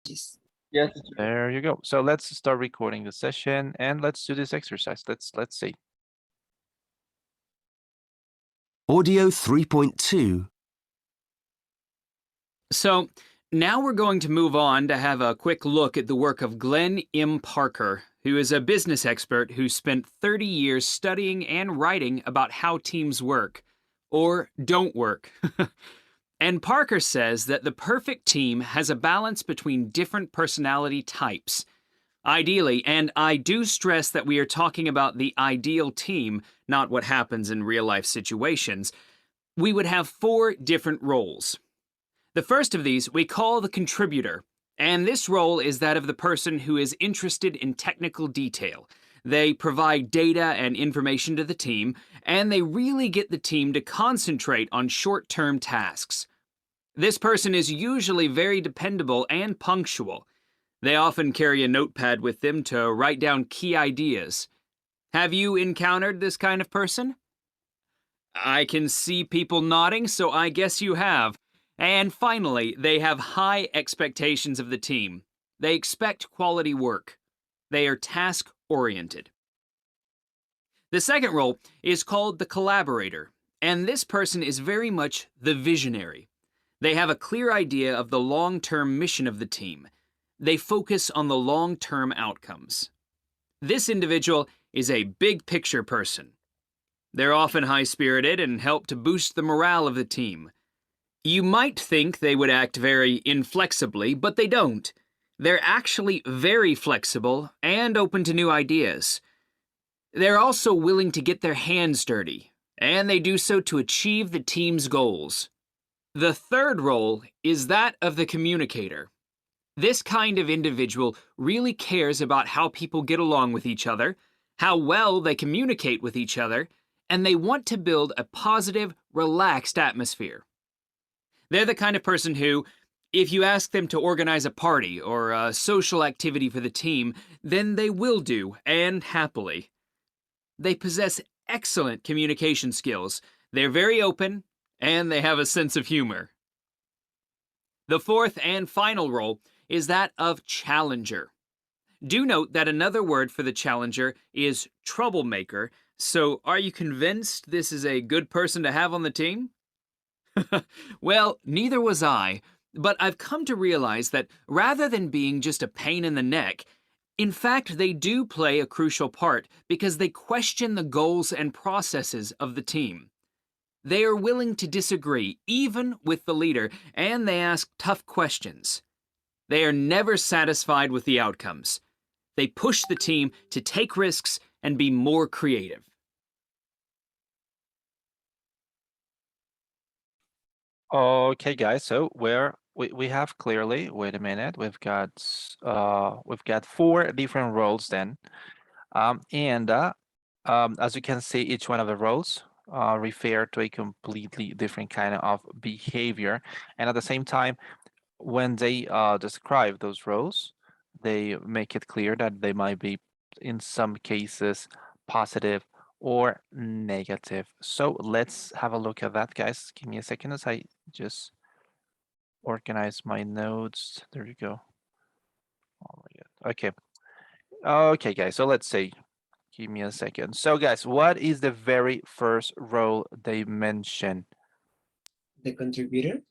Yes. Yes. There you go. So let's start recording the session and let's do this exercise. Let's see. Audio 3.2. So now we're going to move on to have a quick look at the work of Glenn M. Parker, who is a business expert who spent 30 years studying and writing about how teams work, or don't work. And Parker says that the perfect team has a balance between different personality types. Ideally, and I do stress that we are talking about the ideal team, not what happens in real life situations, we would have 4 different roles. The first of these we call the contributor, and this role is that of the person who is interested in technical detail. They provide data and information to the team, and they really get the team to concentrate on short-term tasks. This person is usually very dependable and punctual. They often carry a notepad with them to write down key ideas. Have you encountered this kind of person? I can see people nodding, so I guess you have. And finally, they have high expectations of the team. They expect quality work. They are task-oriented. The second role is called the collaborator, and this person is very much the visionary. They have a clear idea of the long-term mission of the team. They focus on the long-term outcomes. This individual is a big-picture person. They're often high-spirited and help to boost the morale of the team. You might think they would act very inflexibly, but they don't. They're actually very flexible and open to new ideas. They're also willing to get their hands dirty, and they do so to achieve the team's goals. The third role is that of the communicator. This kind of individual really cares about how people get along with each other, how well they communicate with each other, and they want to build a positive, relaxed atmosphere. They're the kind of person who, if you ask them to organize a party or a social activity for the team, then they will do, and happily. They possess excellent communication skills. They're very open, and they have a sense of humor. The fourth and final role is that of challenger. Do note that another word for the challenger is troublemaker, so are you convinced this is a good person to have on the team? Well, neither was I, but I've come to realize that rather than being just a pain in the neck, in fact, they do play a crucial part because they question the goals and processes of the team. They are willing to disagree, even with the leader, and they ask tough questions. They are never satisfied with the outcomes. They push the team to take risks and be more creative. Okay, guys. So we have clearly, wait a minute, we've got 4 different roles then. And as you can see, each one of the roles refer to a completely different kind of behavior. And at the same time, when they describe those roles, they make it clear that they might be, in some cases, positive or negative. So let's have a look at that, guys. Give me a second as I just organize my notes. There you go. Oh my God. Okay. Okay, guys. So let's see. Give me a second. So, guys, what is the very first role they mention? The contributor.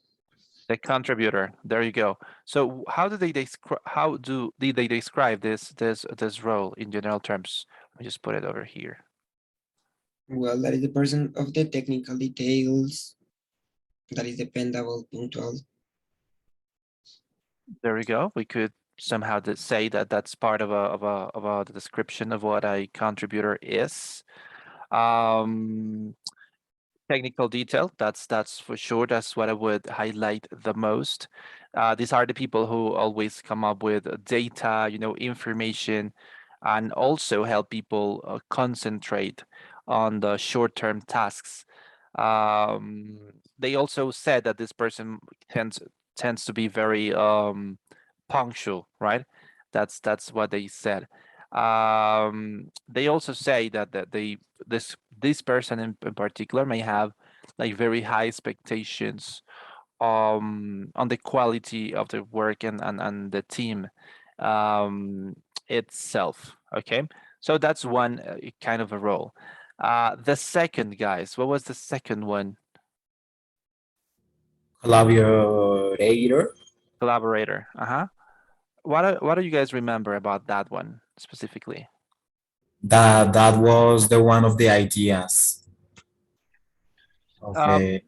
The contributor. There you go. So, how do they describe? How did they describe this role in general terms? Let me just put it over here. Well, that is the person of the technical details. That is dependable, punctual. There we go. We could somehow say that that's part of a description of what a contributor is. Technical detail, that's for sure. That's what I would highlight the most. These are the people who always come up with data, information, and also help people concentrate on the short-term tasks. They also said that this person tends to be very punctual, right? That's what they said. They also say that this person in particular may have like very high expectations on the quality of the work and the team itself. Okay, so that's one kind of a role. The second, guys, what was the second one? Collaborator. Collaborator. Uh-huh. What do you guys remember about that one specifically? That was the one of the ideas of Um, the.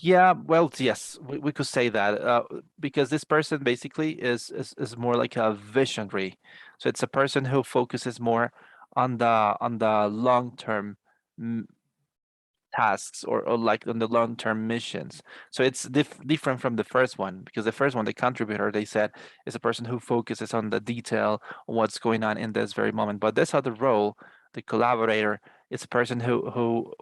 yeah, well, yes, we could say that because this person basically is more like a visionary. So it's a person who focuses more on the long term tasks or like on the long-term missions. So it's different from the first one because the first one, the contributor, they said is a person who focuses on the detail on what's going on in this very moment. But this other role, the collaborator, is a person who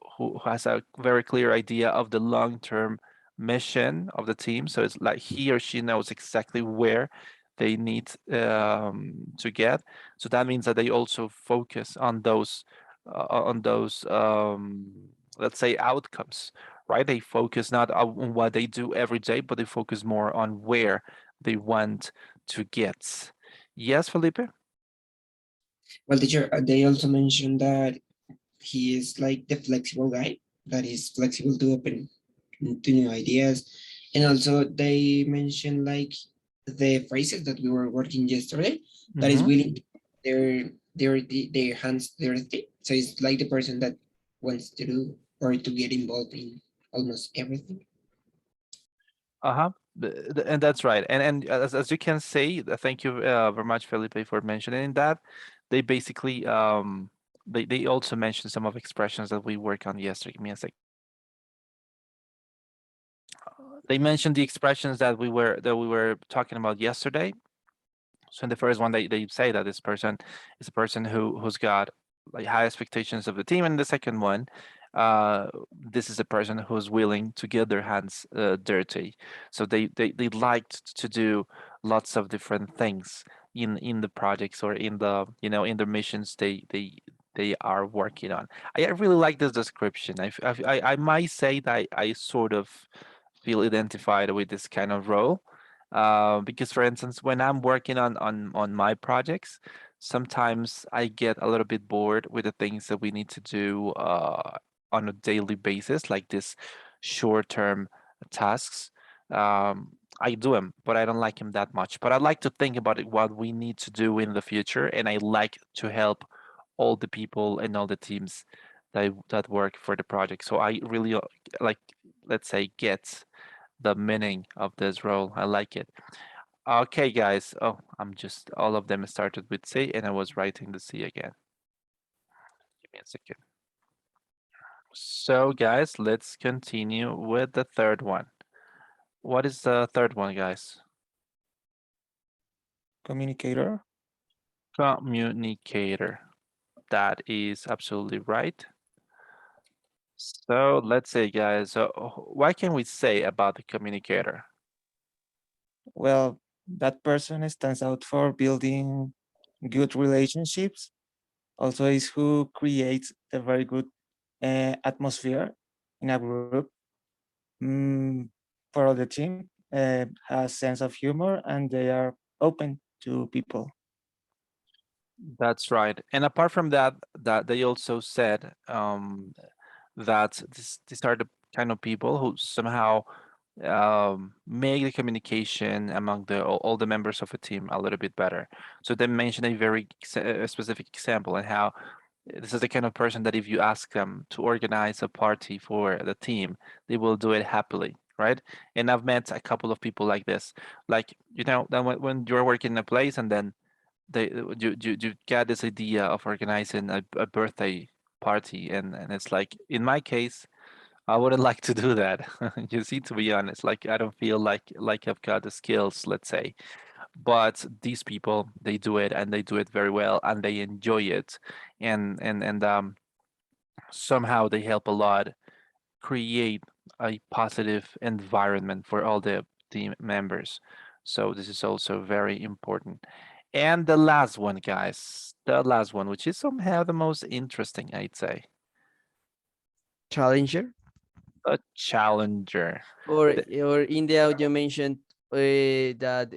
has a very clear idea of the long-term mission of the team. So it's like he or she knows exactly where they need to get. So that means that they also focus on those let's say outcomes, right? They focus not on what they do every day, but they focus more on where they want to get. Yes, Felipe? Well, teacher, they also mentioned that he is like the flexible guy that is flexible to open to new ideas. And also they mentioned like the phrases that we were working yesterday that is Mhm. willing to put their hands dirty. So it's like the person that wants to do or to get involved in almost everything. Uh-huh. And that's right. And as you can see, thank you very much, Felipe, for mentioning that. They basically they also mentioned some of expressions that we worked on yesterday. Give me a sec. They mentioned the expressions that we were talking about yesterday. So in the first one, they say that this person is a person who's got like high expectations of the team. And the second one, this is a person who's willing to get their hands dirty. So they liked to do lots of different things in the projects or in the in the missions they are working on. I really like this description. I might say that I sort of feel identified with this kind of role because for instance when I'm working on my projects, sometimes I get a little bit bored with the things that we need to do on a daily basis, like this short-term tasks. I do them, but I don't like them that much. But I like to think about it, what we need to do in the future, and I like to help all the people and all the teams that work for the project. So I really like, let's say, get the meaning of this role. I like it. Okay, guys. Oh, I'm just all of them started with C, and I was writing the C again. Give me a second. So, guys, let's continue with the third one. What is the third one, guys? Communicator. Communicator. That is absolutely right. So let's say, guys, what can we say about the communicator? Well, that person stands out for building good relationships. Also, is who creates a very good atmosphere in a group. Mm, for all the team, has sense of humor, and they are open to people. That's right. And apart from that, that they also said that these are the kind of people who somehow make the communication among all the members of a team a little bit better. So they mentioned a very specific example and how this is the kind of person that if you ask them to organize a party for the team, they will do it happily, right? And I've met a couple of people like this. Like, then when you're working in a place and then you get this idea of organizing a birthday party and it's like in my case I wouldn't like to do that. You see, to be honest, like I don't feel like I've got the skills, let's say. But these people, they do it and they do it very well and they enjoy it. And somehow they help a lot create a positive environment for all the team members. So this is also very important. And the last one, guys, the last one, which is somehow the most interesting, I'd say. Challenger. A challenger. Or The- or India, you mentioned that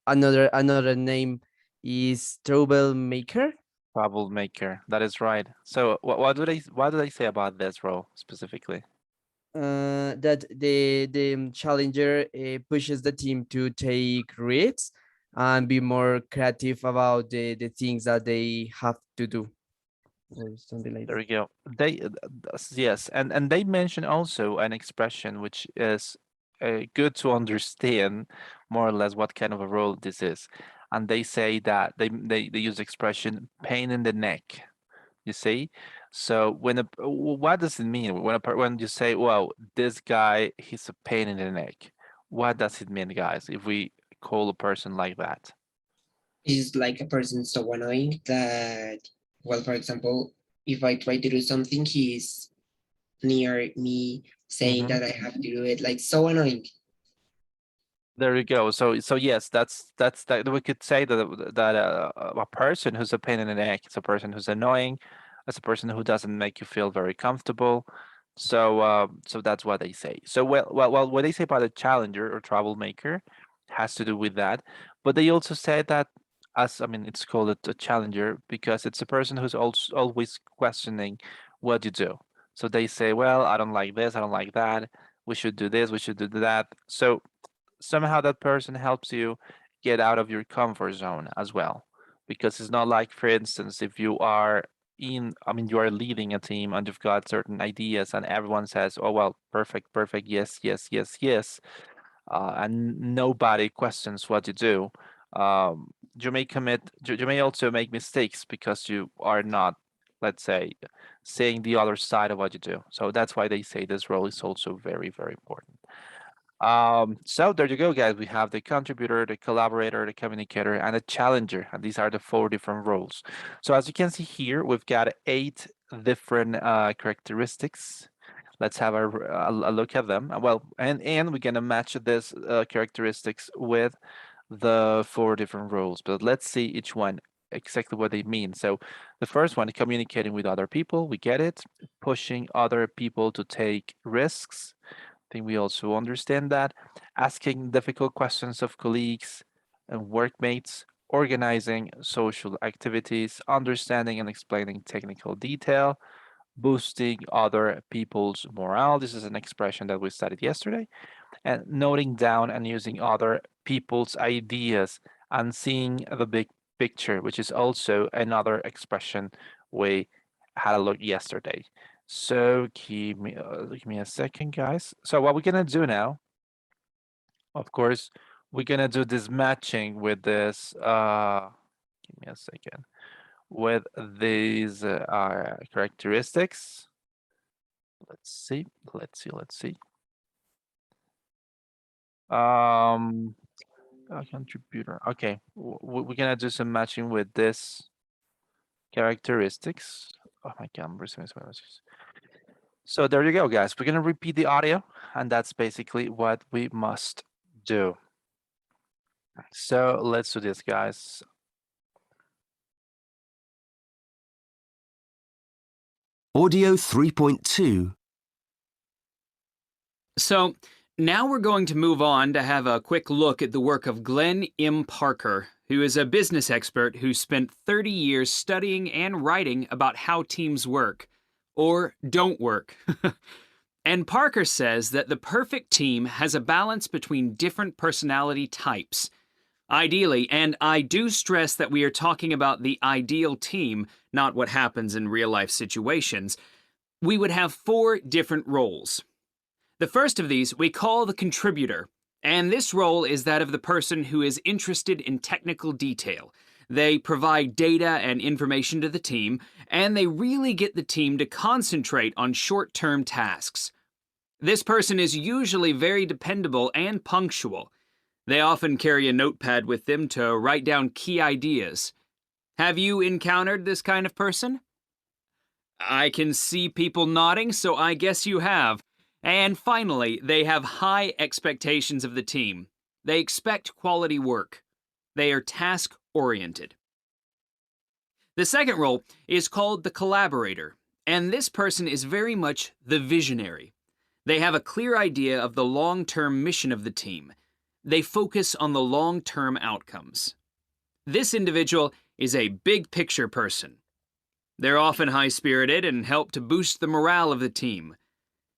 another name is troublemaker. Troublemaker. That is right. So what do they say about this role specifically? That the challenger pushes the team to take risks and be more creative about the things that they have to do, or something like There that. we go. They yes, and they mention also an expression which is good to understand more or less what kind of a role this is, and they say that they use the expression pain in the neck. You see, so what does it mean when you say, well, this guy he's a pain in the neck? What does it mean, guys? If we call a person like that? Is like a person so annoying that, well, for example, if I try to do something, he's near me saying Mhm. that I have to do it, like so annoying. There you go. So yes, that's that we could say that a person who's a pain in the neck is a person who's annoying, it's a person who doesn't make you feel very comfortable. So that's what they say. So well, what they say about a challenger or troublemaker has to do with that, but they also say that as I mean, it's called a challenger because it's a person who's also always questioning what you do. So they say, well, I don't like this, I don't like that. We should do this, we should do that. So somehow that person helps you get out of your comfort zone as well, because it's not like, for instance, if you are I mean, you are leading a team and you've got certain ideas and everyone says, oh well, perfect, perfect, yes, yes, yes, yes, and nobody questions what you do. You may also make mistakes because you are not, let's say, saying the other side of what you do. So that's why they say this role is also very, very important. So there you go, guys. We have the contributor, the collaborator, the communicator, and the challenger, and these are the 4 different roles. So as you can see here, we've got 8 different characteristics. Let's have a look at them. Well, and we're gonna match this characteristics with the 4 different roles. But let's see each one exactly what they mean. So the first one, communicating with other people, we get it. Pushing other people to take risks. I think we also understand that. Asking difficult questions of colleagues and workmates, organizing social activities, understanding and explaining technical detail, boosting other people's morale. This is an expression that we studied yesterday. And noting down and using other people's ideas and seeing the big picture, which is also another expression we had a look yesterday. So give me a second, guys. So what we're gonna do now, of course, we're gonna do this matching with this. Give me a second. With these characteristics. Let's see. Let's see. Let's see. A contributor. Okay, we're gonna do some matching with this characteristics. Oh my God, I'm receiving some messages. So there you go, guys. We're gonna repeat the audio, and that's basically what we must do. So let's do this, guys. Audio 3.2. So now we're going to move on to have a quick look at the work of Glenn M. Parker, who is a business expert who spent 30 years studying and writing about how teams work, or don't work. And Parker says that the perfect team has a balance between different personality types. Ideally, and I do stress that we are talking about the ideal team, not what happens in real-life situations, we would have 4 different roles. The first of these we call the contributor, and this role is that of the person who is interested in technical detail. They provide data and information to the team, and they really get the team to concentrate on short-term tasks. This person is usually very dependable and punctual. They often carry a notepad with them to write down key ideas. Have you encountered this kind of person? I can see people nodding, so I guess you have. And finally, they have high expectations of the team. They expect quality work. They are task-oriented. The second role is called the collaborator, And this person is very much the visionary. They have a clear idea of the long-term mission of the team. They focus on the long-term outcomes. This individual is a big picture person. They're often high-spirited and help to boost the morale of the team.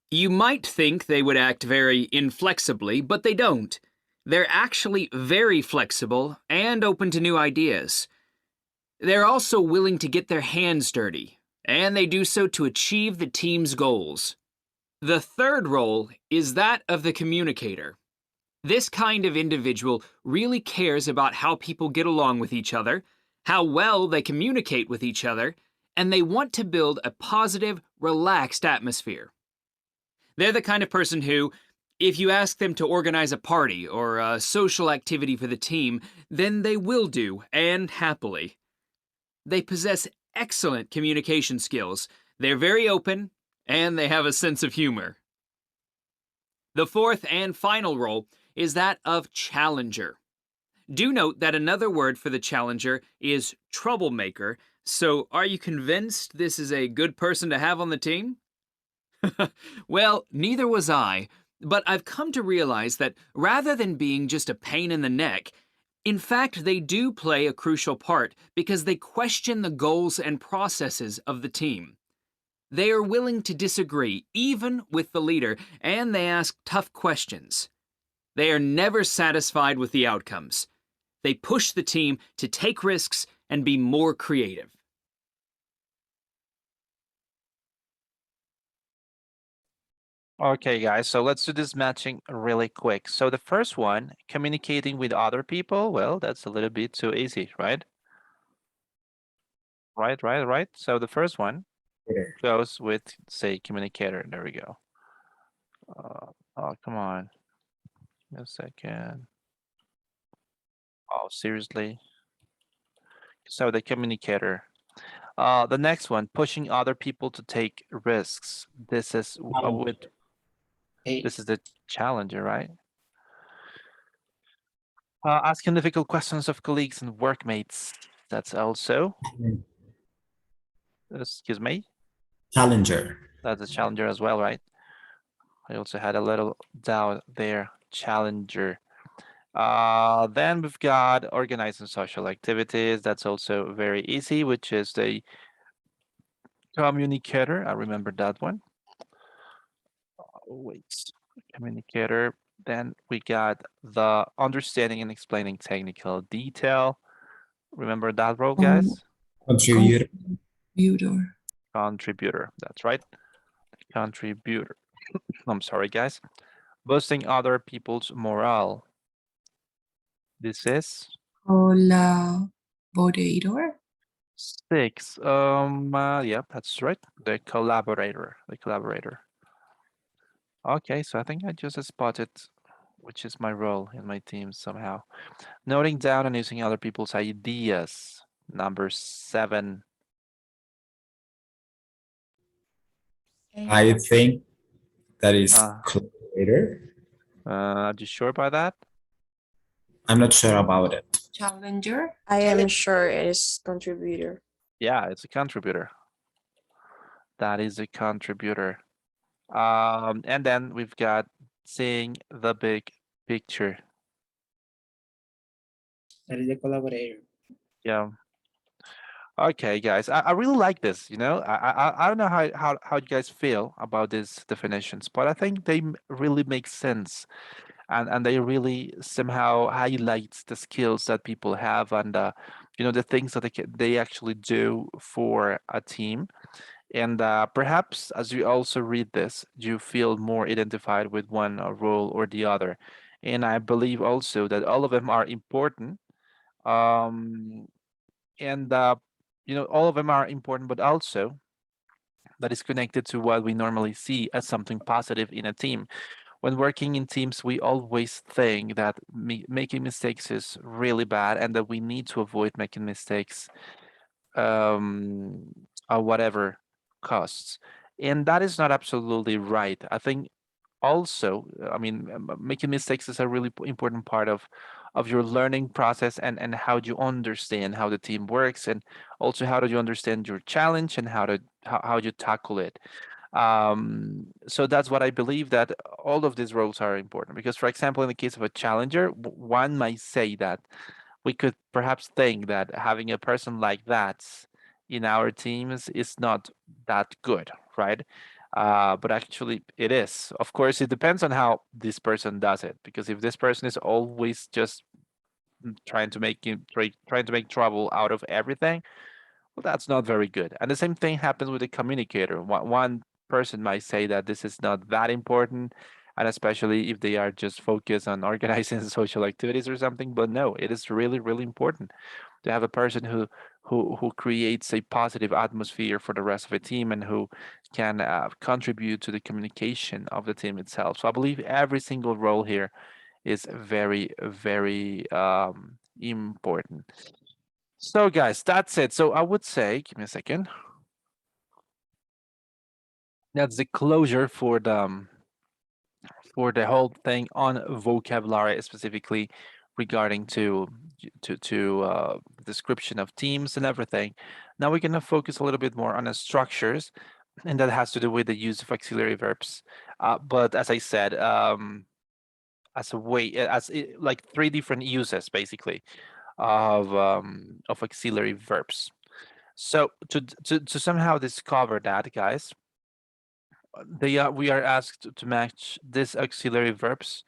You might think they would act very inflexibly, but they don't. They're actually very flexible and open to new ideas. They're also willing to get their hands dirty, and they do so to achieve the team's goals. The third role is that of the communicator. This kind of individual really cares about how people get along with each other, how well they communicate with each other, and they want to build a positive, relaxed atmosphere. They're the kind of person who, if you ask them to organize a party or a social activity for the team, then they will do, and happily. They possess excellent communication skills. They're very open, and they have a sense of humor. The fourth and final role is that of challenger. Do note that another word for the challenger is troublemaker, so are you convinced this is a good person to have on the team? Well, neither was I, but I've come to realize that rather than being just a pain in the neck, in fact, they do play a crucial part because they question the goals and processes of the team. They are willing to disagree, even with the leader, and they ask tough questions. They are never satisfied with the outcomes. They push the team to take risks and be more creative. Okay, guys, so let's do this matching really quick. So the first one, communicating with other people, well, that's a little bit too easy, right? Right. So the first one goes with, say, communicator. There we go. Oh, come on. Give me a second. Oh, seriously? So the communicator. The next one, pushing other people to take risks. This is this is the challenger, right? Asking difficult questions of colleagues and workmates. That's also, excuse me, Challenger. that's a challenger as well, right? I also had a little doubt there. Challenger. Then we've got organizing social activities. That's also very easy, which is the communicator. I remember that one. Wait, communicator. Then we got the understanding and explaining technical detail. Remember that role, guys? Contributor. Contributor. That's right. Contributor. I'm sorry, guys. Boosting other people's morale. This is Collaborator. 6. Yeah, that's right. The collaborator. The collaborator. Okay, so I think I just spotted which is my role in my team somehow. Noting down and using other people's ideas. Number 7. I think that is Uh. collaborator. Are you sure about that? I'm not sure about it. Challenger. I am sure it is contributor. Yeah, it's a contributor. That is a contributor. And then we've got seeing the big picture. That is the collaborator. Yeah. Okay, guys, I really like this. You know, I don't know how you guys feel about these definitions, but I think they really make sense, and they really somehow highlight the skills that people have and you know, the things that they actually do for a team. And perhaps as you also read this, you feel more identified with one role or the other. And I believe also that all of them are important. And you know, all of them are important, but also that is connected to what we normally see as something positive in a team. When working in teams, we always think that making mistakes is really bad and that we need to avoid making mistakes at whatever costs. And that is not absolutely right. I think also, I mean, making mistakes is a really important part of your learning process, and how you understand how the team works, and also how do you understand your challenge and how you tackle it. So that's what I believe, that all of these roles are important, because, for example, in the case of a challenger, one might say that we could perhaps think that having a person like that in our teams is not that good, right? But actually it is. Of course, it depends on how this person does it, because if this person is always just trying to trying to make trouble out of everything, well, that's not very good. And the same thing happens with the communicator. One person might say that this is not that important, and especially if they are just focused on organizing social activities or something. But no, it is really, really important to have a person who creates a positive atmosphere for the rest of the team, and who can contribute to the communication of the team itself. So I believe every single role here is very, very important. So guys, that's it. So I would say, give me a second. That's the closure for the whole thing on vocabulary, specifically regarding to description of teams and everything. Now we're gonna focus a little bit more on the structures, and that has to do with the use of auxiliary verbs. But as I said, as a way, like 3 different uses basically of auxiliary verbs. So to somehow discover that, guys, we are asked to match these auxiliary verbs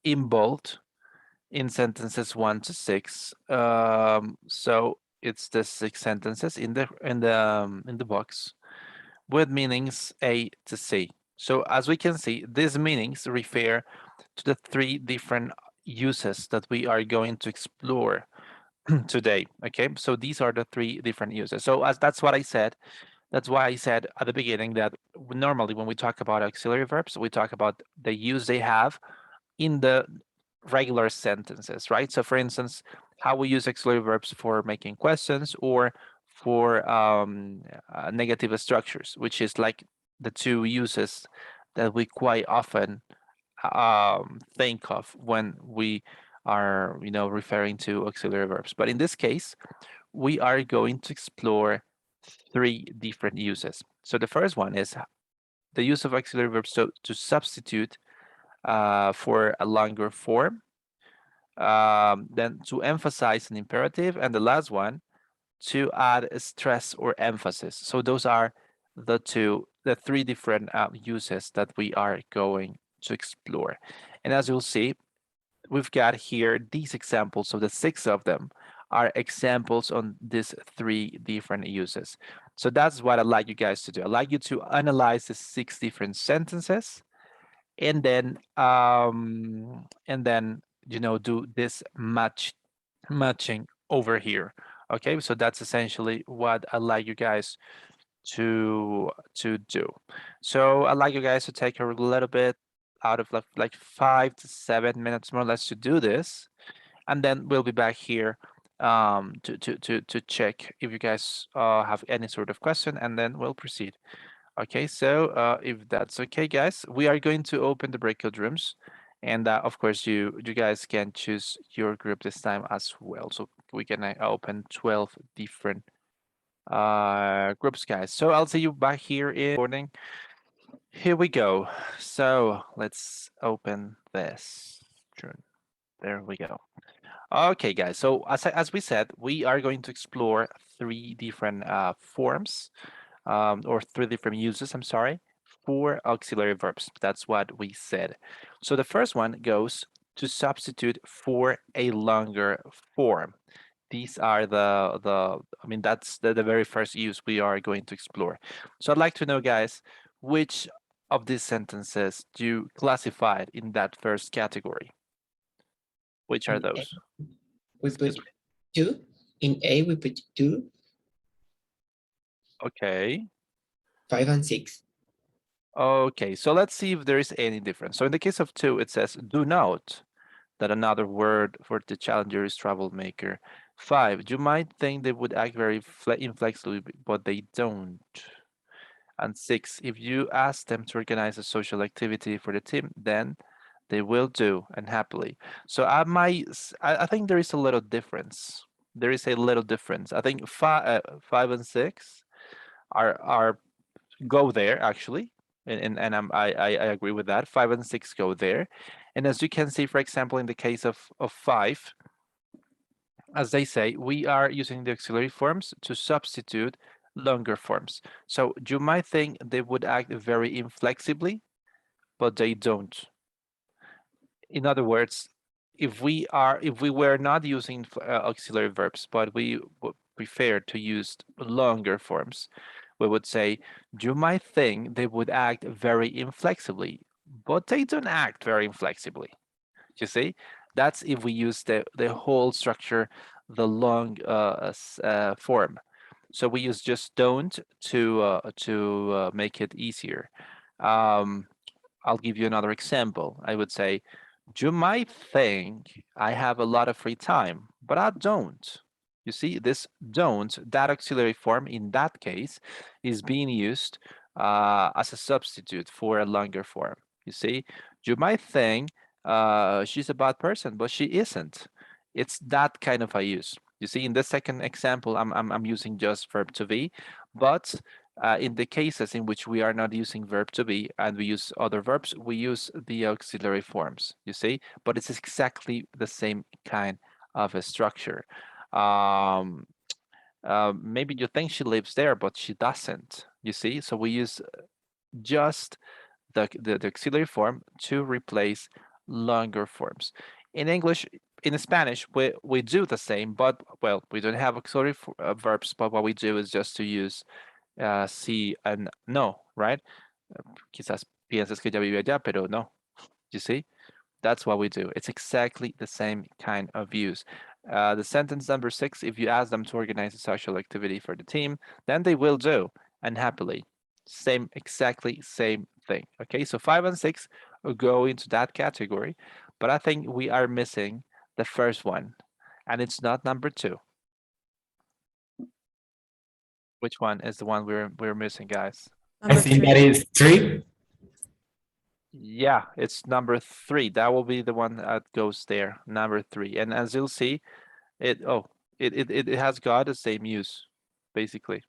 in bold in sentences 1 to 6. So it's the 6 sentences in the box with meanings A to C. So as we can see, these meanings refer to the 3 different uses that we are going to explore today. Okay, so these are the 3 different uses. So as that's what I said, that's why I said at the beginning that normally when we talk about auxiliary verbs, we talk about the use they have in the regular sentences, right? So for instance, how we use auxiliary verbs for making questions, or for negative structures, which is like the 2 uses that we quite often think of when we are, referring to auxiliary verbs. But in this case, we are going to explore 3 different uses. So the first one is the use of auxiliary verbs to substitute for a longer form, then to emphasize an imperative, and the last one to add a stress or emphasis. So those are the 3 different uses that we are going to explore. And as you'll see, we've got here these examples. So the 6 of them are examples on these 3 different uses. So that's what I'd like you guys to do. I'd like you to analyze the 6 different sentences, and then do this matching over here. Okay, so that's essentially what I'd like you guys to do. So I'd like you guys to take a little bit out of like 5 to 7 minutes more or less to do this, and then we'll be back here to check if you guys have any sort of question, and then we'll proceed. Okay, so if that's okay, guys, we are going to open the breakout rooms, and of course you guys can choose your group this time as well. So we can open 12 different groups, guys. So I'll see you back here in morning. Here we go. So let's open this. There we go. Okay, guys. So as we said, we are going to explore 3 different forms, or 3 different uses, I'm sorry, for auxiliary verbs. That's what we said. So the first one goes to substitute for a longer form. These are that's the very first use we are going to explore. So I'd like to know, guys, which of these sentences do you classify in that first category? Which are In A, those? we Excuse put 2. In A, we put 2, Okay. 5, and 6. Okay, so let's see if there is any difference. So in the case of 2, it says, do note that another word for the challenger is troublemaker. 5, you might think they would act very inflexibly, but they don't. And 6, if you ask them to organize a social activity for the team, then they will do, and happily. So I think there is a little difference. There is a little difference. I think 5 and 6 are go there actually, and I agree with that. 5 and 6 go there, and as you can see, for example, in the case of 5, as they say, we are using the auxiliary forms to substitute longer forms. So you might think they would act very inflexibly, but they don't. In other words, if we were not using auxiliary verbs, but we would prefer to use longer forms, we would say, you might think they would act very inflexibly, but they don't act very inflexibly. You see, that's if we use the whole structure, the long form. So we use just don't to make it easier. I'll give you another example. I would say, you might think I have a lot of free time, but I don't. You see, this don't, that auxiliary form in that case is being used as a substitute for a longer form. You see, you might think she's a bad person, but she isn't. It's that kind of a use. You see, in the second example, I'm using just verb to be, but in the cases in which we are not using verb to be and we use other verbs, we use the auxiliary forms, you see, but it's exactly the same kind of a structure. Maybe you think she lives there, but she doesn't, you see, so we use just the auxiliary form to replace longer forms. In English, in Spanish, we do the same, but, well, we don't have auxiliary verbs, but what we do is just to use sí and no, right? Quizás pienses que ya vive allá, pero no. You see? That's what we do. It's exactly the same kind of use. The sentence number 6, if you ask them to organize a social activity for the team, then they will do, and happily. Same, exactly same thing. Okay, so 5 and 6 go into that category, but I think we are missing the first one, and it's not number 2. Which one is the one we're missing, guys? I Number think 3. that is 3. Yeah, it's number 3. That will be the one that goes there, number 3. And as you'll see, it has got the same use, basically.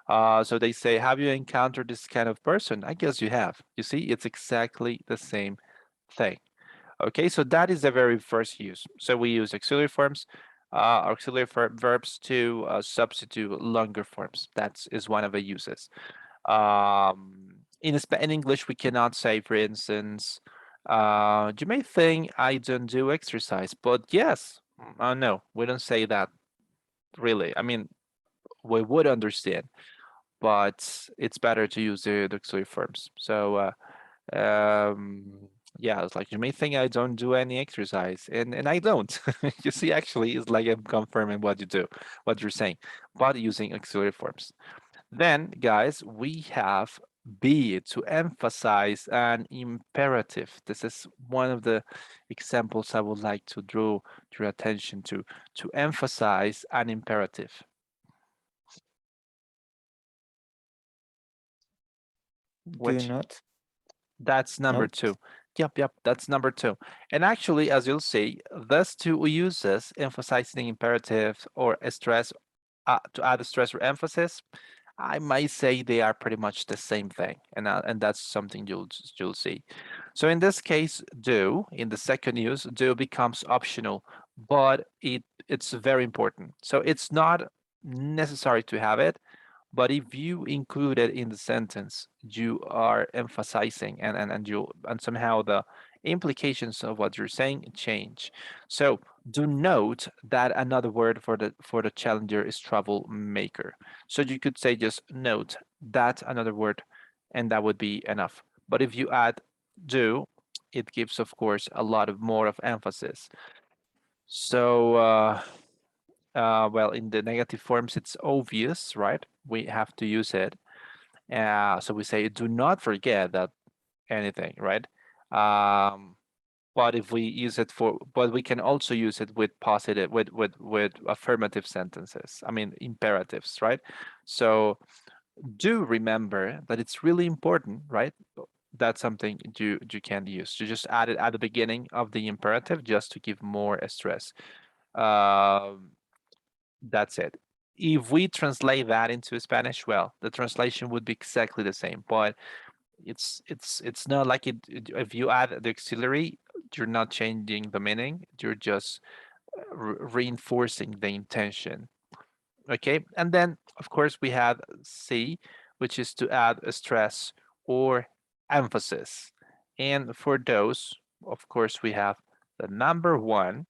So they say, have you encountered this kind of person? I guess you have. You see, it's exactly the same thing. Okay, so that is the very first use. So we use auxiliary forms, verbs to substitute longer forms. That is one of the uses. In English, we cannot say, for instance, you may think I don't do exercise, but yes, no, we don't say that really. I mean, we would understand, but it's better to use the auxiliary forms. So yeah, it's like, you may think I don't do any exercise, and I don't. You see, actually, it's like I'm confirming what you do, what you're saying, but using auxiliary forms. Then, guys, we have be, to emphasize an imperative. This is one of the examples I would like to draw your attention to emphasize an imperative. Do Which not. That's number Nope. 2. Yep, that's number 2. And actually, as you'll see, those two uses, emphasizing imperative or a stress, to add a stress or emphasis, I might say they are pretty much the same thing, and that's something you'll see. So in this case, do, in the second use, do becomes optional, but it's very important. So it's not necessary to have it, but if you include it in the sentence, you are emphasizing, and somehow the implications of what you're saying change. So do note that another word for the challenger is troublemaker. So you could say just note that another word, and that would be enough. But if you add do, it gives, of course, a lot of more of emphasis. So well, in the negative forms, it's obvious, right? We have to use it. So we say, do not forget that anything, right? But if we use it but we can also use it with positive, with affirmative sentences. I mean, imperatives, right? So do remember that it's really important, right? That's something you can use. You just add it at the beginning of the imperative just to give more stress. That's it. If we translate that into Spanish, well, the translation would be exactly the same, but it's not like if you add the auxiliary, you're not changing the meaning, you're just reinforcing the intention. Okay, and then of course we have C, which is to add a stress or emphasis. And for those, of course, we have the number 1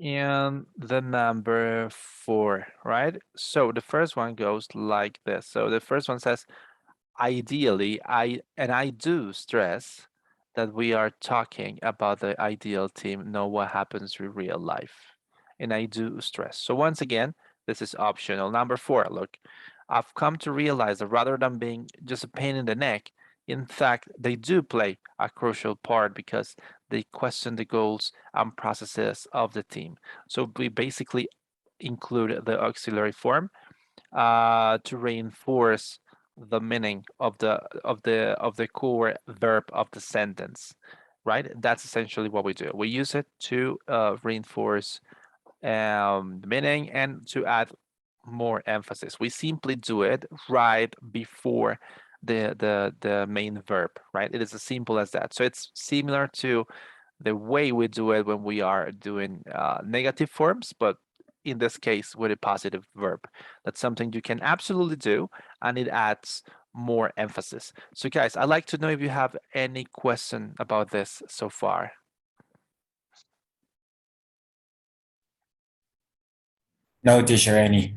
and the number 4, right? So the first one goes like this. So the first one says, ideally, I do stress that we are talking about the ideal team, know what happens in real life. And I do stress. So once again, this is optional. Number 4, look, I've come to realize that rather than being just a pain in the neck, in fact, they do play a crucial part because they question the goals and processes of the team. So we basically include the auxiliary form to reinforce the meaning of the core verb of the sentence, right? That's essentially what we do. We use it to reinforce the meaning and to add more emphasis. We simply do it right before the main verb, right? It is as simple as that. So it's similar to the way we do it when we are doing negative forms, but in this case with a positive verb. That's something you can absolutely do, and it adds more emphasis. So guys, I'd like to know if you have any question about this so far. No, teacher, any.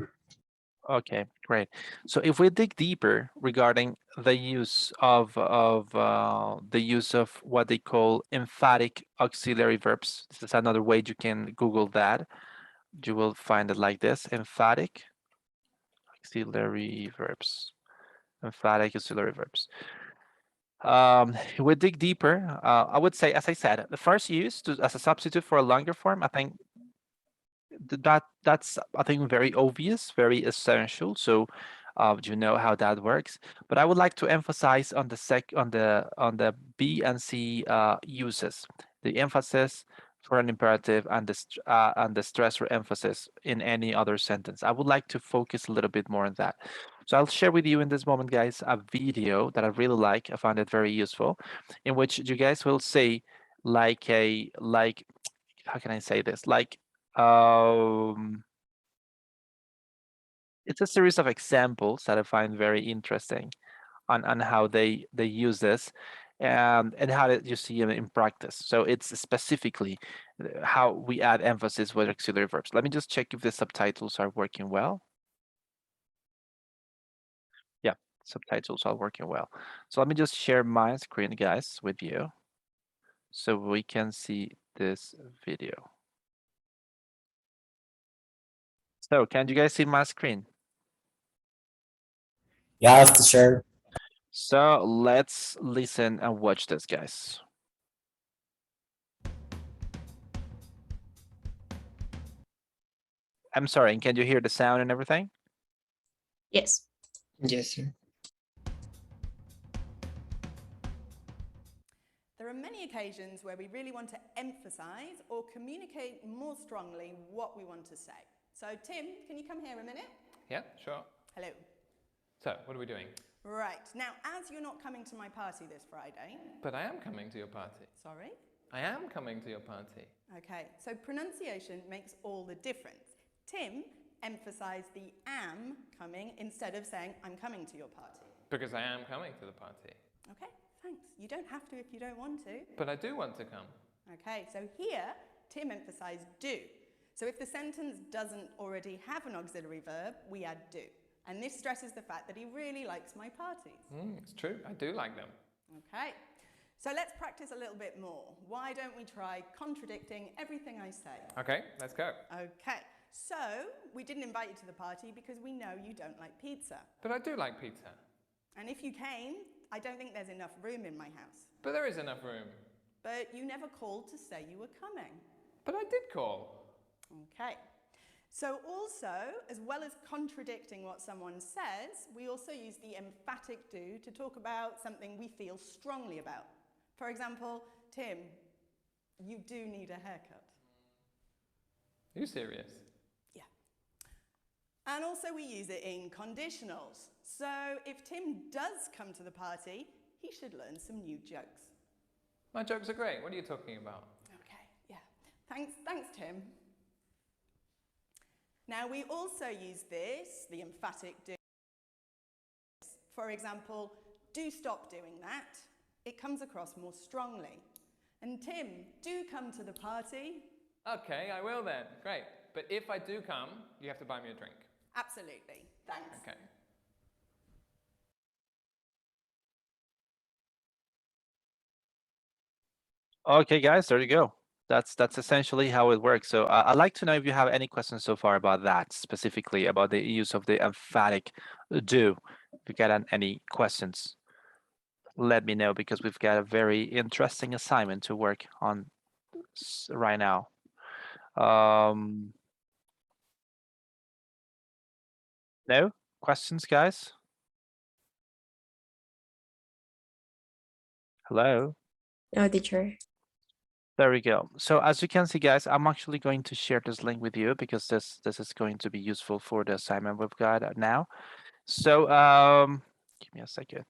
Okay, great. So if we dig deeper regarding the use of what they call emphatic auxiliary verbs, this is another way you can Google that. You will find it like this: emphatic auxiliary verbs. Emphatic auxiliary verbs. We dig deeper. I would say, as I said, the first use as a substitute for a longer form, I think that's I think very obvious, very essential. So you know how that works. But I would like to emphasize on the B and C uses, the emphasis for an imperative and the stress or emphasis in any other sentence. I would like to focus a little bit more on that. So I'll share with you in this moment, guys, a video that I really like. I found it very useful, in which you guys will say like how can I say this? Like it's a series of examples that I find very interesting on how they use this and how you see them in practice. So it's specifically how we add emphasis with auxiliary verbs. Let me just check if the subtitles are working well. Yeah, subtitles are working well. So let me just share my screen, guys, with you so we can see this video. So can you guys see my screen? Yes, teacher. So let's listen and watch this, guys. I'm sorry, and can you hear the sound and everything? Yes. Yes, sir. There are many occasions where we really want to emphasize or communicate more strongly what we want to say. So Tim, can you come here a minute? Yeah, sure. Hello. So, what are we doing? Right, now as you're not coming to my party this Friday... But I am coming to your party. Sorry? I am coming to your party. Okay, so pronunciation makes all the difference. Tim emphasised the am coming instead of saying I'm coming to your party. Because I am coming to the party. Okay, thanks. You don't have to if you don't want to. But I do want to come. Okay, so here Tim emphasised do. So if the sentence doesn't already have an auxiliary verb, we add do. And this stresses the fact that he really likes my parties. It's true, I do like them. Okay, so let's practice a little bit more. Why don't we try contradicting everything I say? Okay, let's go. Okay, so we didn't invite you to the party because we know you don't like pizza. But I do like pizza. And if you came, I don't think there's enough room in my house. But there is enough room. But you never called to say you were coming. But I did call. Okay, So also, as well as contradicting what someone says, we also use the emphatic do to talk about something we feel strongly about. For example, Tim, you do need a haircut. Are you serious? Yeah. And also we use it in conditionals. So if Tim does come to the party, he should learn some new jokes. My jokes are great. What are you talking about? Okay, yeah. Thanks, Tim. Now we also use this, the emphatic do. For example, do stop doing that. It comes across more strongly. And Tim, do come to the party. Okay, I will then. Great. But if I do come, you have to buy me a drink. Absolutely. Thanks. Okay. Okay, guys, there you go. That's essentially how it works. So I'd like to know if you have any questions so far about that, specifically about the use of the emphatic do. If you got any questions, let me know, because we've got a very interesting assignment to work on right now. No questions, guys? Hello? No, teacher. There we go. So as you can see, guys, I'm actually going to share this link with you because this is going to be useful for the assignment we've got now. So give me a second.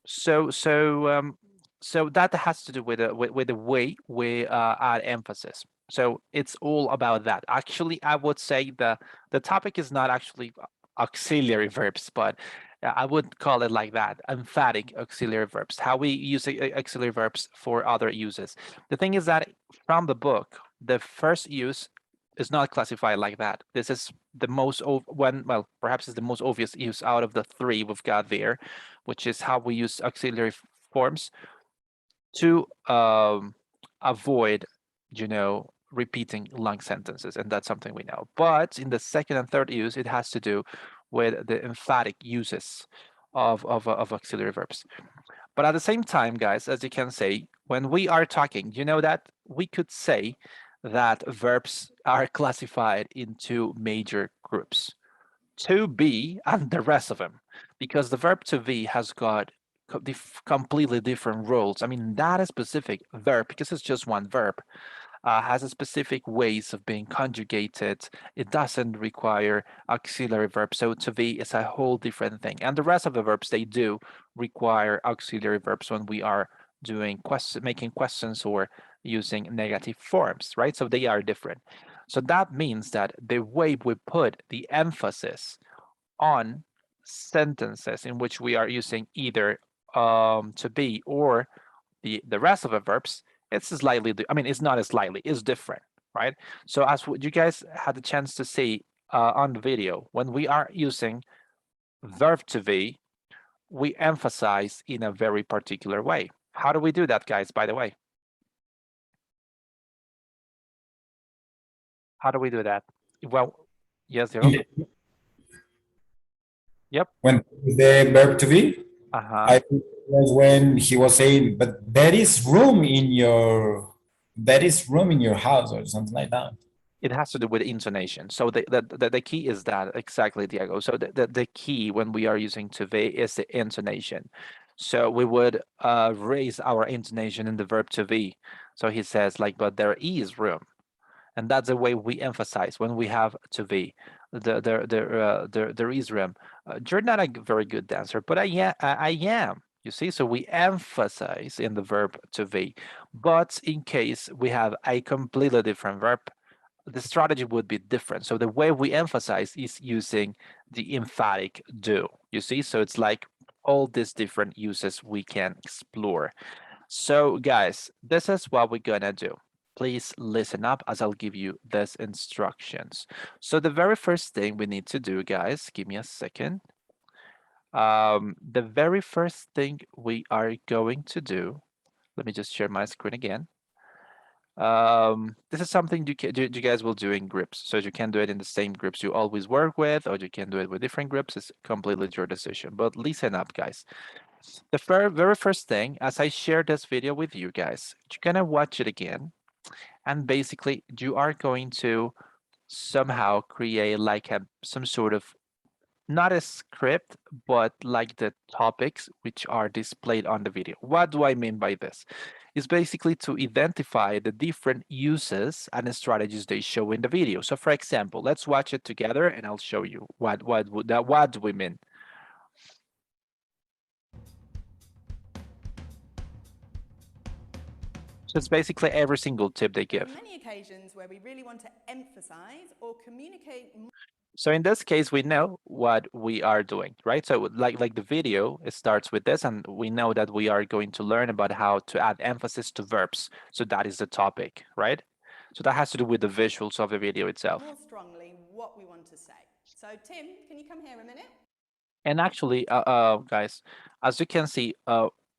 So that has to do with the way we add emphasis. So it's all about that. Actually, I would say the topic is not actually auxiliary verbs, but I would call it like that: emphatic auxiliary verbs. How we use auxiliary verbs for other uses. The thing is that from the book, the first use is not classified like that. This is the most well, perhaps it's the most obvious use out of the three we've got there, which is how we use auxiliary forms to avoid, repeating long sentences, and that's something we know. But in the second and third use, it has to do with the emphatic uses of auxiliary verbs. But at the same time, guys, as you can say, when we are talking, you know that we could say that verbs are classified into major groups: to be and the rest of them, because the verb to be has got completely different roles. I mean, that specific verb, because it's just one verb, has a specific ways of being conjugated. It doesn't require auxiliary verbs. So to be is a whole different thing. And the rest of the verbs, they do require auxiliary verbs when we are doing making questions or using negative forms, right? So they are different. So that means that the way we put the emphasis on sentences in which we are using either to be or the rest of the verbs, it's slightly, I mean, it's not as slightly, it's different, right? So as what you guys had the chance to see on the video, when we are using verb to be, we emphasize in a very particular way. How do we do that, guys, by the way? How do we do that? Well, yes, Diego? Yep. When the verb to be, I think it was when he was saying, but there is room in your house or something like that. It has to do with intonation. So the key is that, exactly, Diego. So the key when we are using to be is the intonation. So we would raise our intonation in the verb to be. So he says like, but there is room. And that's the way we emphasize when we have to be. There is room. You're not a very good dancer, but I am. You see, so we emphasize in the verb to be. But in case we have a completely different verb, the strategy would be different. So the way we emphasize is using the emphatic do. You see, so it's like all these different uses we can explore. So guys, this is what we're gonna do. Please listen up as I'll give you these instructions. So the very first thing we need to do, guys, give me a second. The very first thing we are going to do, let me just share my screen again. This is something you guys will do in groups. So you can do it in the same groups you always work with, or you can do it with different groups. It's completely your decision. But listen up, guys. The very first thing, as I share this video with you guys, you're gonna watch it again, and basically you are going to somehow create like some sort of, not a script, but like the topics which are displayed on the video. What do I mean by this? It's basically to identify the different uses and strategies they show in the video. So for example, let's watch it together and I'll show you what do we mean. So it's basically every single tip they give. There are many occasions where we really want to emphasize or communicate. So in this case, we know what we are doing, right? So like the video, it starts with this, and we know that we are going to learn about how to add emphasis to verbs. So that is the topic, right? So that has to do with the visuals of the video itself. More strongly what we want to say. So Tim, can you come here a minute? And actually, guys, as you can see,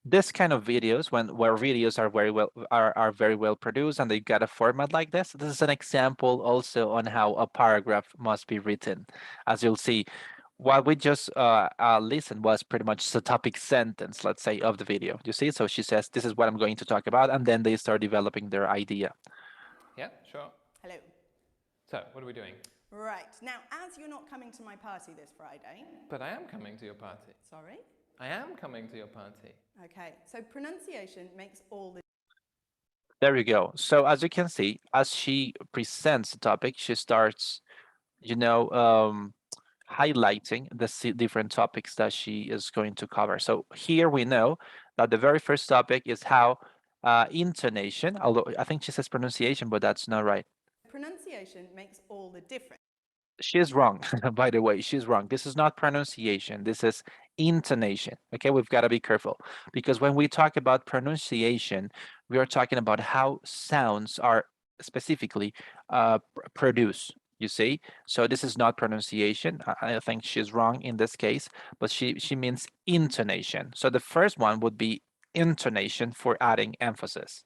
this kind of videos, where videos are very well produced and they got a format like this is an example also on how a paragraph must be written. As you'll see, what we just listened was pretty much the topic sentence, let's say, of the video. You see, so she says, this is what I'm going to talk about, and then they start developing their idea. Yeah, sure. Hello. So, what are we doing? Right. Now, as you're not coming to my party this Friday. But I am coming to your party. Sorry? I am coming to your party. Okay, so pronunciation makes all the. There you go. So as you can see, as she presents the topic, she starts, highlighting the different topics that she is going to cover. So here we know that the very first topic is how intonation, although I think she says pronunciation, but that's not right. Pronunciation makes all the difference. She is wrong, by the way, she's wrong. This is not pronunciation, this is intonation. Okay, we've got to be careful, because when we talk about pronunciation, we are talking about how sounds are specifically produced, you see. So this is not pronunciation. I think she's wrong in this case, but she means intonation. So the first one would be intonation for adding emphasis.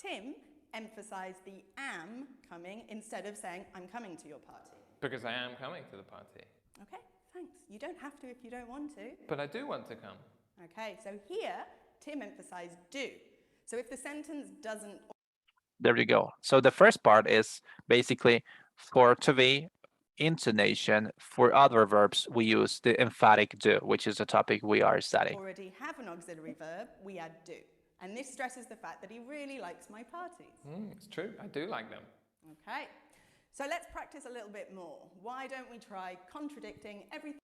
Tim emphasize the am coming instead of saying I'm coming to your party. Because I am coming to the party. Okay, thanks. You don't have to if you don't want to. But I do want to come. Okay, so here, Tim emphasized do. So if the sentence doesn't. There you go. So the first part is basically for to be intonation. For other verbs, we use the emphatic do, which is the topic we are studying. Already have an auxiliary verb, we add do. And this stresses the fact that he really likes my parties. It's true, I do like them. Okay, so let's practice a little bit more. Why don't we try contradicting everything?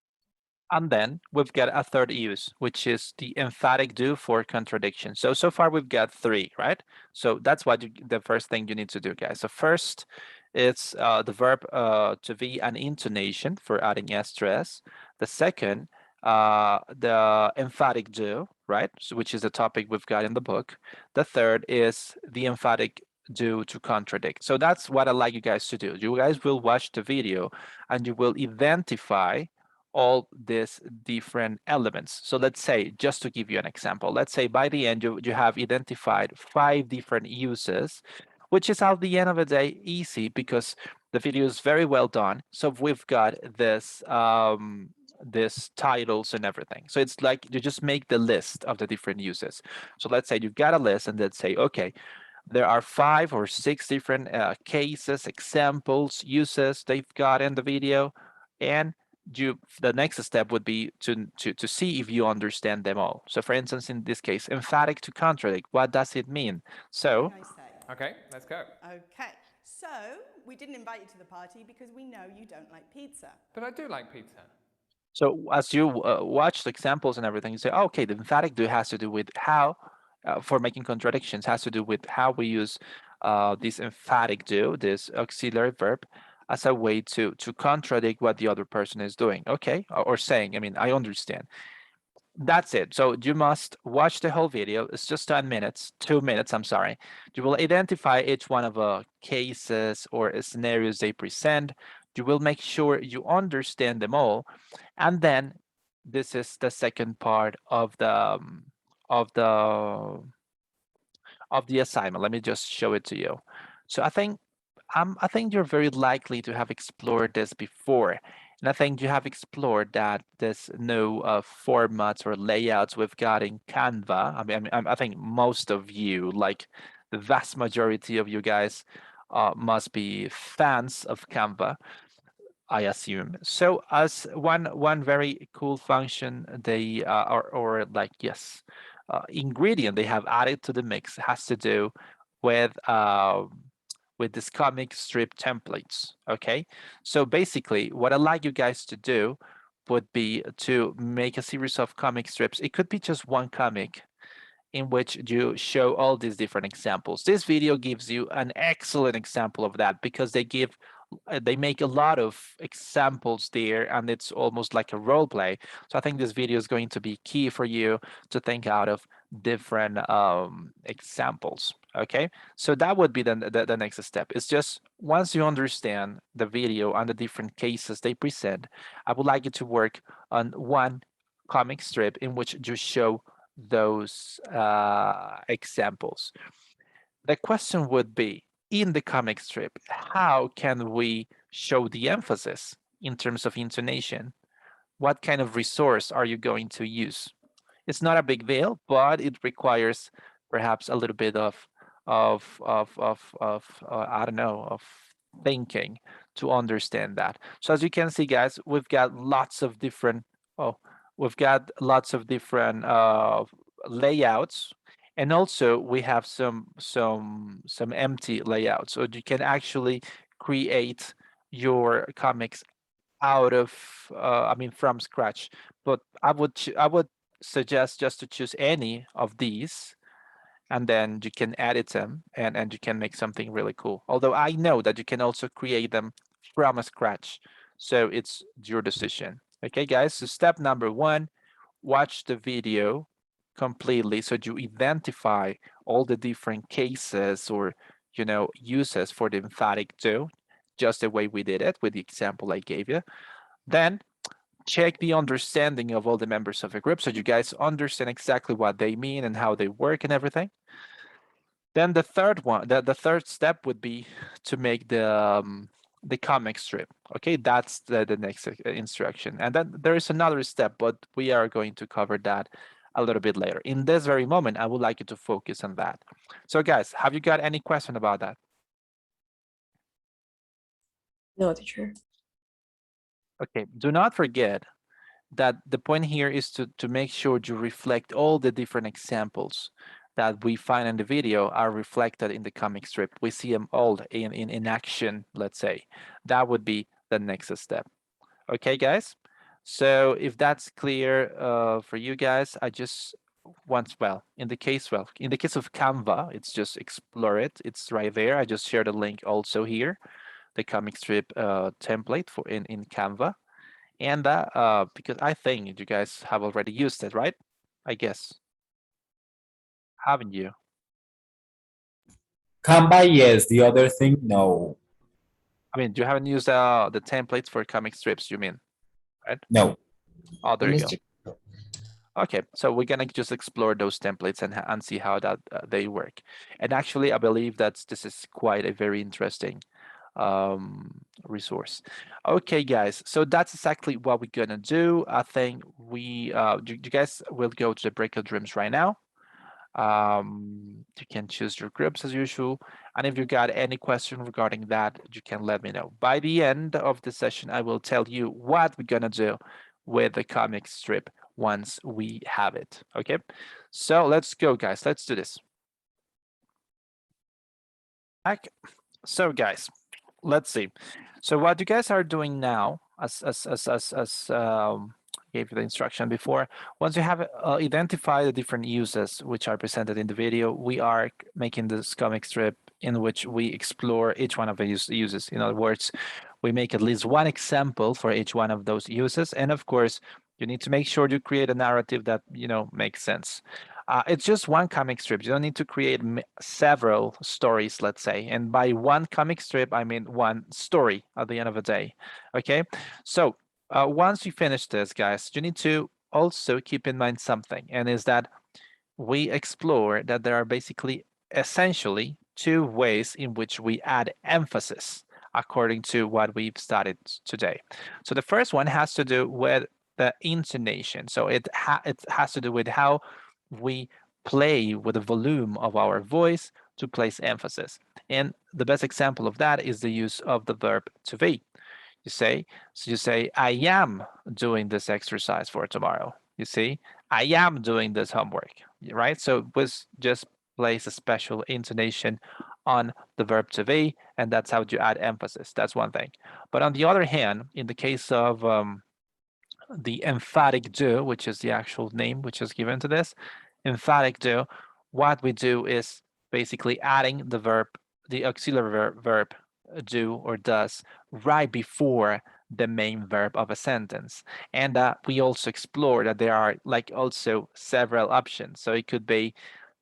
And then we've got a third use, which is the emphatic do for contradiction. So far we've got three, right? So that's what the first thing you need to do, guys. So first, it's the verb to be an intonation for adding s to s. The second, the emphatic do, right? So, which is the topic we've got in the book. The third is the emphatic do to contradict. So that's what I'd like you guys to do. You guys will watch the video and you will identify all these different elements. So let's say, just to give you an example, let's say by the end you have identified 5 different uses, which is at the end of the day easy because the video is very well done. So we've got this titles and everything. So it's like you just make the list of the different uses. So let's say you've got a list and let's say, okay, there are 5 or 6 different cases, examples, uses they've got in the video, and the next step would be to see if you understand them all. So for instance, in this case, emphatic to contradict, what does it mean? So okay, let's go. Okay, so we didn't invite you to the party because we know you don't like pizza. But I do like pizza. So as you watch the examples and everything, you say, oh, okay, the emphatic do has to do with how, for making contradictions, has to do with how we use this emphatic do, this auxiliary verb, as a way to contradict what the other person is doing, okay, or saying. I mean, I understand. That's it. So you must watch the whole video. It's just 2 minutes, I'm sorry. You will identify each one of the cases or scenarios they present. You will make sure you understand them all. And then this is the second part of the assignment. Let me just show it to you. So I think you're very likely to have explored this before. And I think you have explored that there's no formats or layouts we've got in Canva. I think most of you, like the vast majority of you guys, must be fans of Canva, I assume. So as one very cool function they or like yes ingredient they have added to the mix has to do with this comic strip templates. Okay, so basically what I'd like you guys to do would be to make a series of comic strips. It could be just one comic in which you show all these different examples. This video gives you an excellent example of that because they make a lot of examples there and it's almost like a role play. So I think this video is going to be key for you to think out of different examples. Okay, so that would be the next step. It's just once you understand the video and the different cases they present, I would like you to work on one comic strip in which you show those examples. The question would be, in the comic strip, how can we show the emphasis in terms of intonation? What kind of resource are you going to use? It's not a big deal, but it requires perhaps a little bit of I don't know, of thinking to understand that. So as you can see, guys, we've got lots of different layouts, and also we have some empty layouts. So you can actually create your comics out of I mean from scratch. But I would suggest just to choose any of these, and then you can edit them and you can make something really cool. Although I know that you can also create them from scratch. So it's your decision. Okay, guys, so step number 1, watch the video completely so you identify all the different cases or uses for the emphatic do, just the way we did it with the example I gave you. Then check the understanding of all the members of a group so you guys understand exactly what they mean and how they work and everything. Then the third step would be to make the comic strip. Okay, that's the next instruction. And then there is another step, but we are going to cover that a little bit later. In this very moment, I would like you to focus on that. So guys, have you got any question about that? No, teacher. Okay, do not forget that the point here is to make sure you reflect all the different examples that we find in the video are reflected in the comic strip. We see them all in action, let's say. That would be the next step. Okay, guys? So if that's clear for you guys, I just want, in the case of Canva, it's just explore it. It's right there. I just shared a link also here, the comic strip template for in Canva. And because I think you guys have already used it, right? I guess. Haven't you? Canva, yes. The other thing, no. I mean, you haven't used the templates for comic strips, you mean, right? No. Oh, there you go. Okay, so we're gonna just explore those templates and see how that they work. And actually, I believe that this is quite a very interesting resource. Okay, guys, so that's exactly what we're gonna do. I think you guys will go to the breakout rooms right now. You can choose your groups as usual, and if you got any question regarding that, you can let me know. By the end of the session, I will tell you what we're gonna do with the comic strip once we have it. Okay, so let's go, guys. Let's do this. So guys, let's see. So what you guys are doing now, as gave you the instruction before, once you have identified the different uses which are presented in the video, we are making this comic strip in which we explore each one of the uses. In other words, we make at least one example for each one of those uses, and of course, you need to make sure you create a narrative that makes sense. It's just one comic strip. You don't need to create several stories, let's say. And by one comic strip, I mean one story at the end of the day. Okay, so once you finish this, guys, you need to also keep in mind something, and is that we explore that there are basically essentially two ways in which we add emphasis according to what we've studied today. So the first one has to do with the intonation. So it has to do with how we play with the volume of our voice to place emphasis. And the best example of that is the use of the verb to be. You say, I am doing this exercise for tomorrow. You see, I am doing this homework, right? So it was just place a special intonation on the verb to be, and that's how you add emphasis. That's one thing. But on the other hand, in the case of the emphatic do, which is the actual name which is given to this, emphatic do, what we do is basically adding the verb, the auxiliary verb do or does right before the main verb of a sentence. And we also explore that there are like also several options. So it could be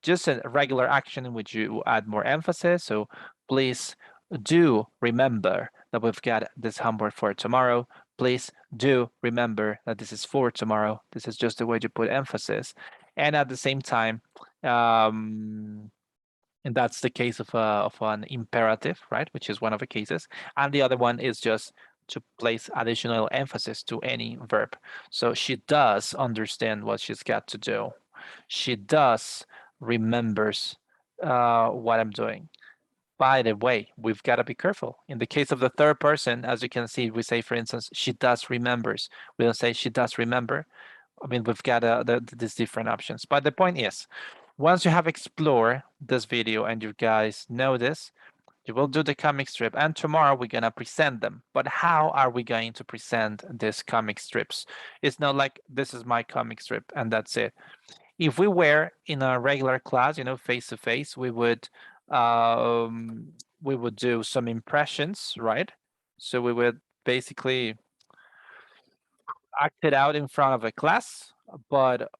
just a regular action in which you add more emphasis. So please do remember that we've got this homework for tomorrow. Please do remember that this is for tomorrow. This is just the way to put emphasis. And at the same time, and that's the case of an imperative, right? Which is one of the cases. And the other one is just to place additional emphasis to any verb. So she does understand what she's got to do. She does remembers what I'm doing. By the way, we've got to be careful. In the case of the third person, as you can see, we say, for instance, she does remembers. We don't say she does remember. I mean, we've got these different options. But the point is, once you have explored this video and you guys know this, you will do the comic strip. And tomorrow we're going to present them. But how are we going to present these comic strips? It's not like this is my comic strip and that's it. If we were in a regular class, face to face, we would do some impressions, right? So we would basically act it out in front of a class, but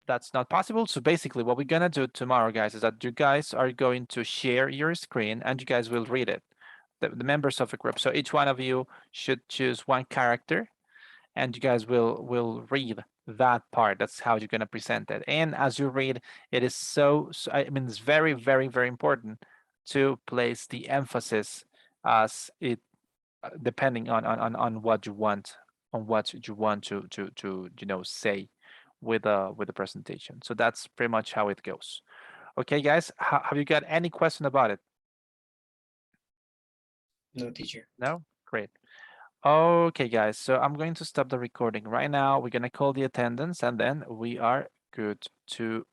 that's not possible. So basically what we're gonna do tomorrow, guys, is that you guys are going to share your screen and you guys will read it, the members of a group. So each one of you should choose one character and you guys will read that part. That's how you're going to present it. And as you read, it is I mean, it's very, very, very important to place the emphasis as it depending on what you want, to say with the presentation. So that's pretty much how it goes. Okay, guys, have you got any question about it? No, teacher. No? Great. Okay, guys, so I'm going to stop the recording right now. We're going to call the attendance and then we are good to